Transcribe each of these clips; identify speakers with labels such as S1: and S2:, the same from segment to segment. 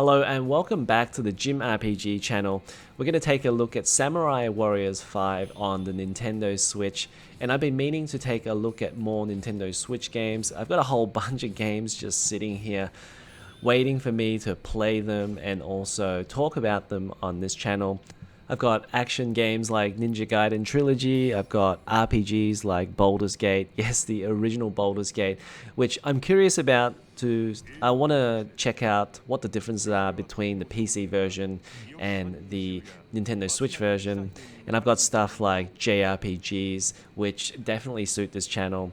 S1: Hello and welcome back to the Gym RPG channel. We're going to take a look at Samurai Warriors 5 on the Nintendo Switch, and I've been meaning to take a look at more Nintendo Switch games. I've got a whole bunch of games just sitting here waiting for me to play them and also talk about them on this channel. I've got action games like Ninja Gaiden Trilogy, I've got RPGs like Baldur's Gate, yes, the original Baldur's Gate, which I'm curious about. I want to check out what the differences are between the PC version and the Nintendo Switch version. And I've got stuff like JRPGs, which definitely suit this channel.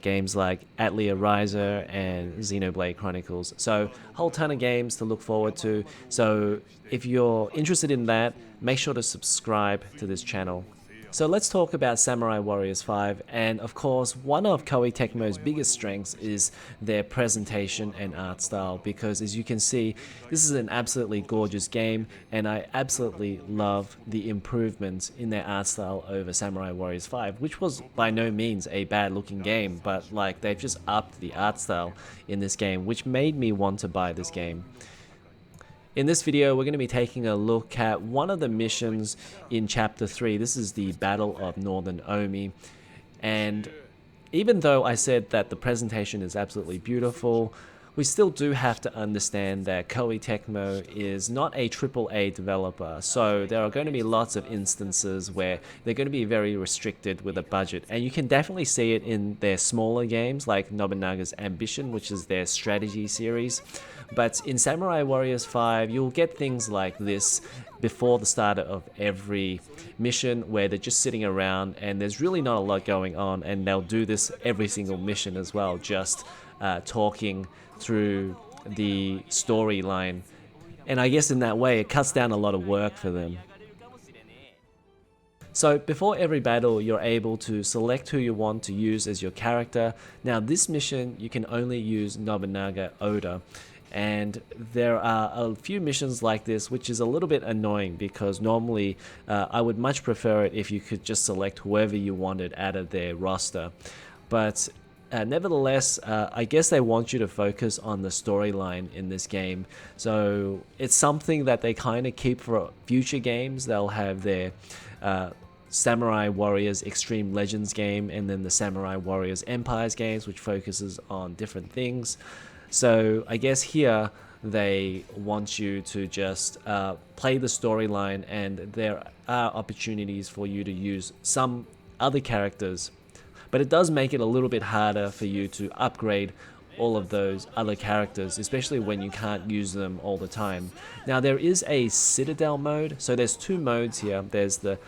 S1: Games like Atelier Riser and Xenoblade Chronicles. So a whole ton of games to look forward to. So if you're interested in that, make sure to subscribe to this channel. So let's talk about Samurai Warriors 5, and of course one of Koei Tecmo's biggest strengths is their presentation and art style, because as you can see, this is an absolutely gorgeous game and I absolutely love the improvements in their art style over Samurai Warriors 5, which was by no means a bad looking game, but like they've just upped the art style in this game, which made me want to buy this game. In this video, we're going to be taking a look at one of the missions in Chapter 3. This is the Battle of Northern Omi. And even though I said that the presentation is absolutely beautiful, we still do have to understand that Koei Tecmo is not a AAA developer. So there are going to be lots of instances where they're going to be very restricted with a budget. And you can definitely see it in their smaller games like Nobunaga's Ambition, which is their strategy series. But in Samurai Warriors 5, you'll get things like this before the start of every mission, where they're just sitting around and there's really not a lot going on, and they'll do this every single mission as well, just talking through the storyline. And I guess in that way it cuts down a lot of work for them. So before every battle, you're able to select who you want to use as your character. Now this mission, you can only use Nobunaga Oda. And there are a few missions like this, which is a little bit annoying, because normally I would much prefer it if you could just select whoever you wanted out of their roster. But nevertheless, I guess they want you to focus on the storyline in this game. So it's something that they kind of keep for future games. They'll have their Samurai Warriors Extreme Legends game, and then the Samurai Warriors Empires games, which focuses on different things. So I guess here they want you to just play the storyline, and there are opportunities for you to use some other characters. But it does make it a little bit harder for you to upgrade all of those other characters, especially when you can't use them all the time. Now there is a Citadel mode, so there's two modes here. There's the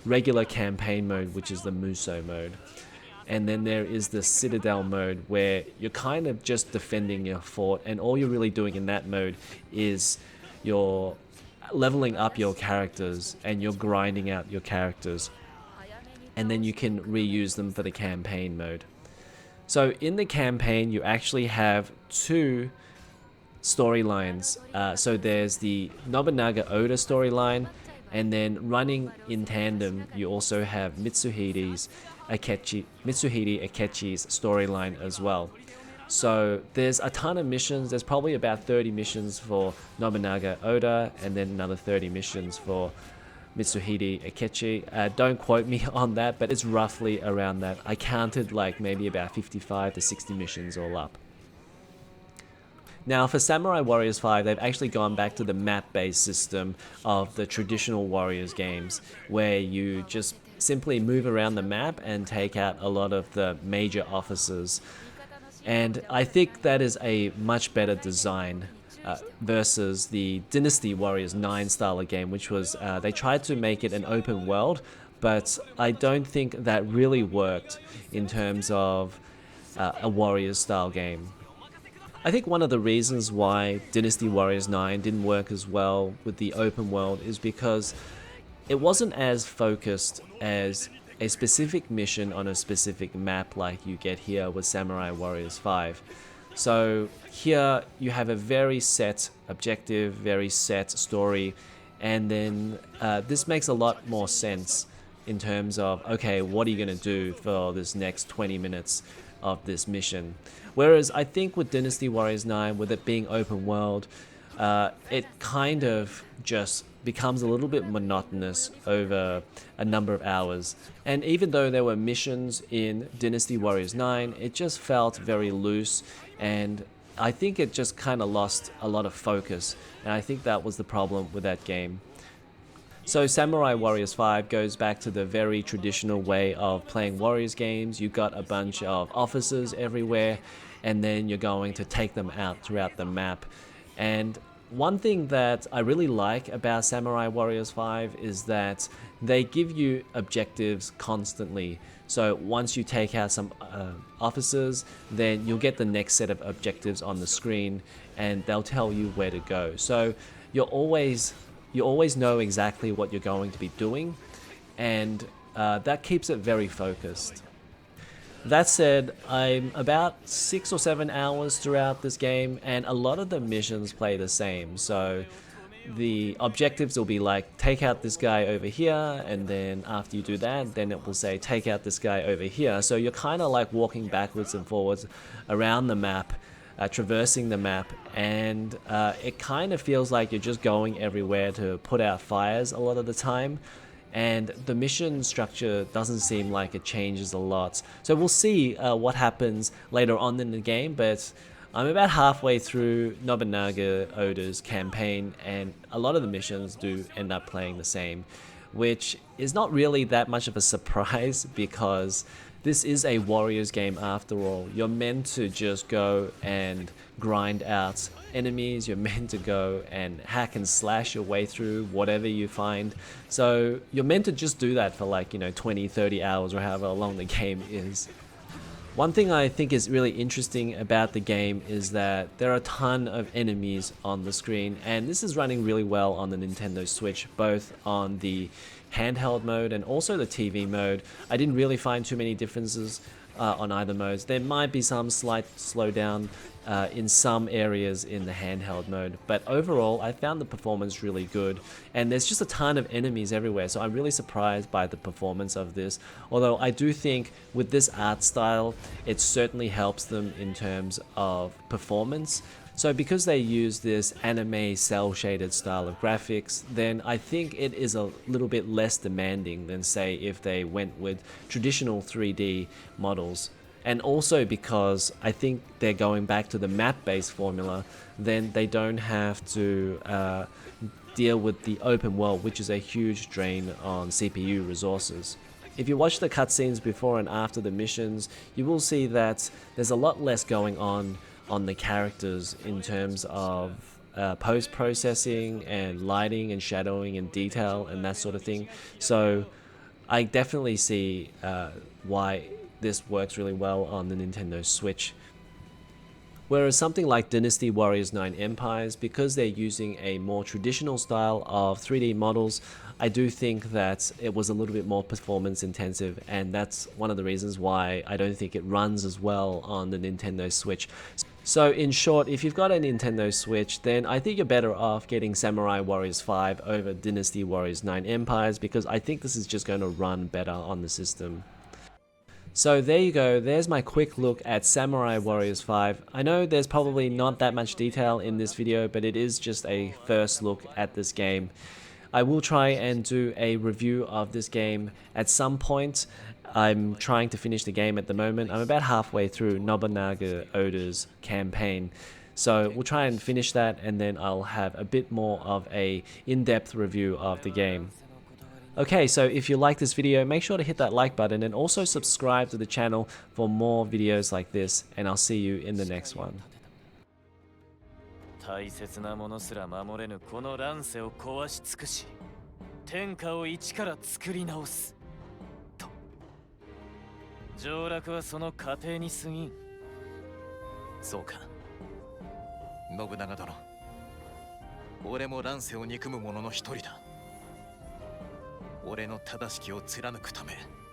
S1: regular campaign mode, which is the Muso mode. And then there is the Citadel mode, where you're kind of just defending your fort, and all you're really doing in that mode is you're leveling up your characters and you're grinding out your characters. And then you can reuse them for the campaign mode. So in the campaign, you actually have two storylines. So there's the Nobunaga Oda storyline, and then running in tandem, you also have Mitsuhide Akechi's storyline as well. So there's a ton of missions. There's probably about 30 missions for Nobunaga Oda, and then another 30 missions for Mitsuhide Akechi. Don't quote me on that, but it's roughly around that. I counted like maybe about 55 to 60 missions all up. Now for Samurai Warriors 5, they've actually gone back to the map-based system of the traditional Warriors games, where you just simply move around the map and take out a lot of the major officers. And I think that is a much better design versus the Dynasty Warriors 9 style of game, which was, they tried to make it an open world, but I don't think that really worked in terms of a Warriors style game. I think one of the reasons why Dynasty Warriors 9 didn't work as well with the open world is because it wasn't as focused as a specific mission on a specific map like you get here with Samurai Warriors 5. So here you have a very set objective, very set story, and then this makes a lot more sense in terms of, okay, what are you going to do for this next 20 minutes of this mission? Whereas I think with Dynasty Warriors 9, with it being open world, it kind of just becomes a little bit monotonous over a number of hours. And even though there were missions in Dynasty Warriors 9, it just felt very loose, and I think it just kind of lost a lot of focus, and I think that was the problem with that game. So Samurai Warriors 5 goes back to the very traditional way of playing Warriors games. You've got a bunch of officers everywhere, and then you're going to take them out throughout the map. And one thing that I really like about Samurai Warriors 5 is that they give you objectives constantly. So once you take out some officers, then you'll get the next set of objectives on the screen, and they'll tell you where to go. So you always know exactly what you're going to be doing, and that keeps it very focused. That said, I'm about 6 or 7 hours throughout this game, and a lot of the missions play the same. So the objectives will be like, take out this guy over here, and then after you do that, then it will say take out this guy over here. So you're kind of like walking backwards and forwards around the map, traversing the map, and it kind of feels like you're just going everywhere to put out fires a lot of the time. And the mission structure doesn't seem like it changes a lot. So we'll see what happens later on in the game, but I'm about halfway through Nobunaga Oda's campaign, and a lot of the missions do end up playing the same, which is not really that much of a surprise because this is a Warriors game after all. You're meant to just go and grind out enemies, you're meant to go and hack and slash your way through whatever you find. So you're meant to just do that for like, 20, 30 hours or however long the game is. One thing I think is really interesting about the game is that there are a ton of enemies on the screen, and this is running really well on the Nintendo Switch, both on the handheld mode and also the TV mode. I didn't really find too many differences on either modes. There might be some slight slowdown in some areas in the handheld mode, but overall I found the performance really good, and there's just a ton of enemies everywhere, so I'm really surprised by the performance of this. Although I do think with this art style it certainly helps them in terms of performance. So because they use this anime cel shaded style of graphics, then I think it is a little bit less demanding than say if they went with traditional 3D models. And also because I think they're going back to the map-based formula, then they don't have to deal with the open world, which is a huge drain on CPU resources. If you watch the cutscenes before and after the missions, you will see that there's a lot less going on the characters in terms of post-processing and lighting and shadowing and detail and that sort of thing. So I definitely see why this works really well on the Nintendo Switch. Whereas something like Dynasty Warriors 9 Empires, because they're using a more traditional style of 3D models, I do think that it was a little bit more performance intensive, and that's one of the reasons why I don't think it runs as well on the Nintendo Switch. So in short, if you've got a Nintendo Switch, then I think you're better off getting Samurai Warriors 5 over Dynasty Warriors 9 Empires, because I think this is just going to run better on the system. So there you go, there's my quick look at Samurai Warriors 5. I know there's probably not that much detail in this video, but it is just a first look at this game. I will try and do a review of this game at some point. I'm trying to finish the game at the moment. I'm about halfway through Nobunaga Oda's campaign. So we'll try and finish that, and then I'll have a bit more of a in-depth review of the game. Okay, so if you like this video, make sure to hit that like button and also subscribe to the channel for more videos like this, and I'll see you in the next one.
S2: 大切なものすら守れぬこの乱世を壊し尽くし、天下を一から作り直すと。上洛はその過程に過ぎん。そうか。信長殿。俺も乱世を憎む者の一人だ。俺の正しきを貫くため